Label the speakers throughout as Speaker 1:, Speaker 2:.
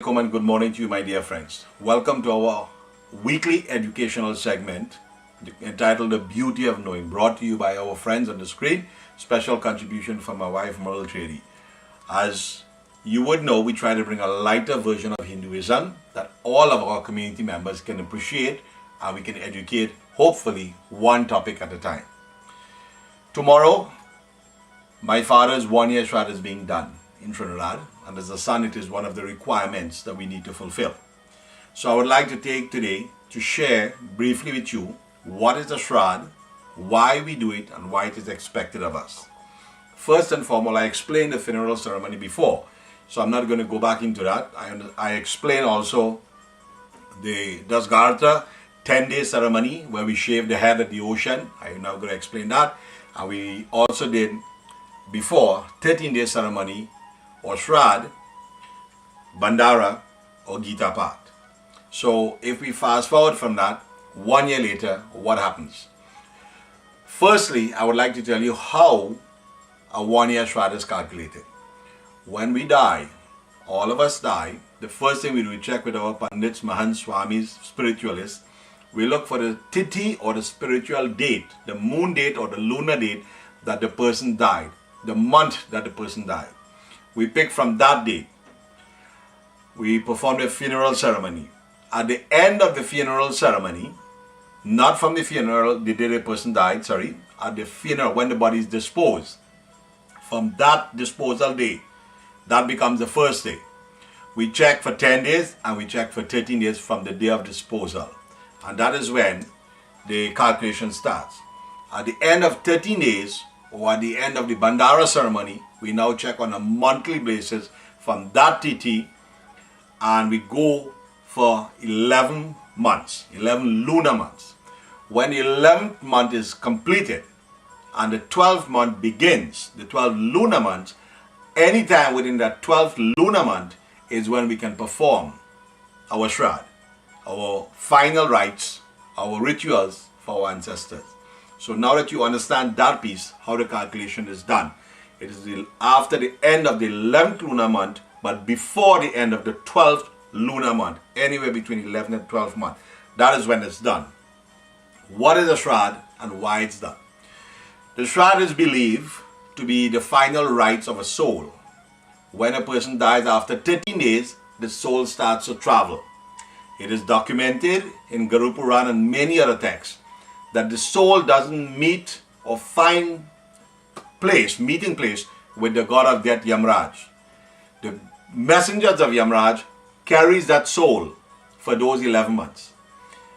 Speaker 1: Welcome and good morning to you, my dear friends. Welcome to our weekly educational segment entitled The Beauty of Knowing, brought to you by our friends on the screen. Special contribution from my wife, Mahantji Chadee. As you would know, we try to bring a lighter version of Hinduism that all of our community members can appreciate and we can educate, hopefully, one topic at a time. Tomorrow, my father's 1-year Shraad is being done in Trinidad, and as a son, it is one of the requirements that we need to fulfill. So I would like to take today to share briefly with you what is the Shraad, why we do it, and why it is expected of us. First and foremost, I explained the funeral ceremony before, so I'm not going to go back into that. I explained also the Dasgartha 10-day ceremony where we shave the head at the ocean. I'm now going to explain that. And we also did before 13-day ceremony or Shraad, Bandara or Gita Path. So if we fast forward from that, 1 year later, what happens? Firstly, I would like to tell you how a 1-year Shraad is calculated. When we die, all of us die, the first thing we do, we check with our Pandits, Mahants, Swamis, spiritualists. We look for the tithi or the spiritual date, the moon date or the lunar date that the person died, the month that the person died. We pick from that date. We perform the funeral ceremony. At the end of the funeral ceremony, not from the funeral, the day the person died, at the funeral, when the body is disposed, from that disposal day, that becomes the first day. We check for 10 days and we check for 13 days from the day of disposal. And that is when the calculation starts. At the end of 13 days, or at the end of the Bandara ceremony, we now check on a monthly basis from that tithi, and we go for 11 months, 11 lunar months. When the 11th month is completed and the 12th month begins, the 12 lunar months, anytime within that 12th lunar month is when we can perform our Shraad, our final rites, our rituals for our ancestors. So now that you understand that piece, how the calculation is done, it is after the end of the 11th lunar month, but before the end of the 12th lunar month, anywhere between 11th and 12th month. That is when it's done. What is a Shraad and why it's done? The Shraad is believed to be the final rites of a soul. When a person dies after 13 days, the soul starts to travel. It is documented in Garuda Purana and many other texts that the soul doesn't meet or find meeting place with the god of death, Yamraj. The messengers of Yamraj carries that soul for those 11 months.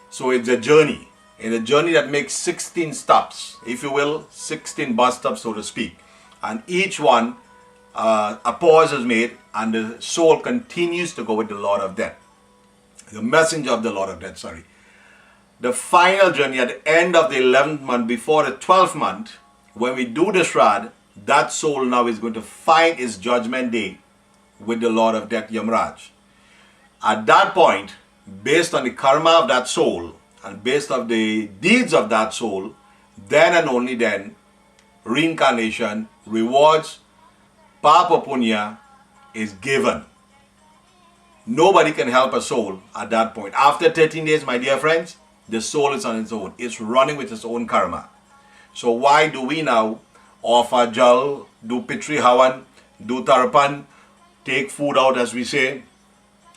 Speaker 1: So it's a journey. In a journey that makes 16 stops, if you will, 16 bus stops, so to speak. And each one, a pause is made and the soul continues to go with the Lord of Death. The messenger of the Lord of Death, The final journey at the end of the 11th month, before the 12th month, when we do the Shraad, that soul now is going to find its judgment day with the Lord of Death, Yamraj. At that point, based on the karma of that soul and based on the deeds of that soul, then and only then, reincarnation, rewards, papa punya is given. Nobody can help a soul at that point. After 13 days, my dear friends, the soul is on its own. It's running with its own karma. So why do we now offer jal, do pitri havan, do tarpan, take food out as we say,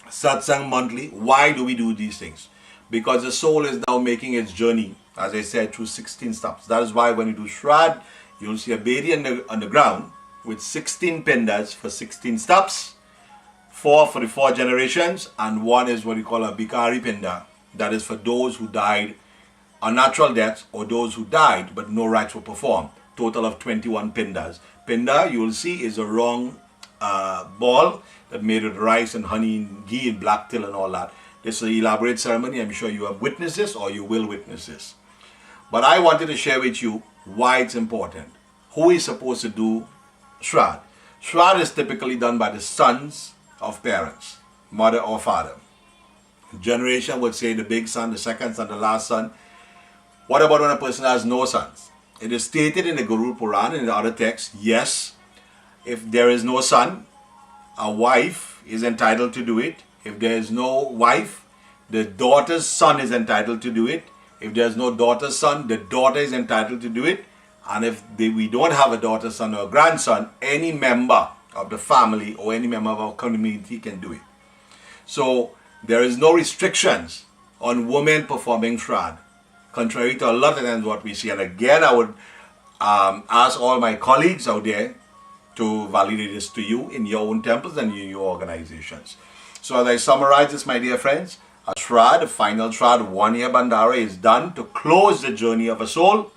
Speaker 1: satsang monthly? Why do we do these things? Because the soul is now making its journey, as I said, through 16 stops. That is why when you do Shraad, you'll see a bedi on the ground with 16 pindas for 16 stops, 4 for the 4 generations, and 1 is what we call a Bikari pinda. That is for those who died unnatural deaths or those who died but no rites were performed. Total of 21 pindas. Pinda, you will see, is a wrong ball that made with rice and honey and ghee and black till and all that. This is an elaborate ceremony. I'm sure you have witnessed this or you will witness this. But I wanted to share with you why it's important. Who is supposed to do Shraad? Shraad is typically done by the sons of parents, mother or father. Generation would say the big son, the second son, the last son. What about when a person has no sons? It is stated in the Garuda Purana and in the other texts, yes, if there is no son, a wife is entitled to do it. If there is no wife, the daughter's son is entitled to do it. If there's no daughter's son, the daughter is entitled to do it. And if we don't have a daughter's son or a grandson, any member of the family or any member of our community can do it. So there is no restrictions on women performing Shraad, contrary to a lot of times what we see. And again, I would ask all my colleagues out there to validate this to you in your own temples and in your organizations. So as I summarize this, my dear friends, a Shraad, a final Shraad, 1 year Bandara is done to close the journey of a soul,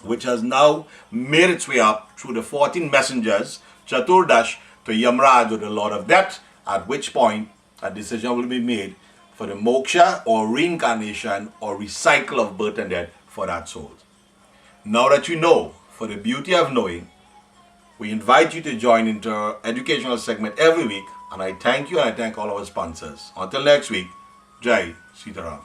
Speaker 1: which has now made its way up through the 14 messengers, Chaturdash, to Yamraj, or the Lord of Death, at which point a decision will be made for the moksha or reincarnation or recycle of birth and death for that soul. Now that you know, for the beauty of knowing, we invite you to join into our educational segment every week, and I thank you and I thank all our sponsors. Until next week, Jai Sitaram.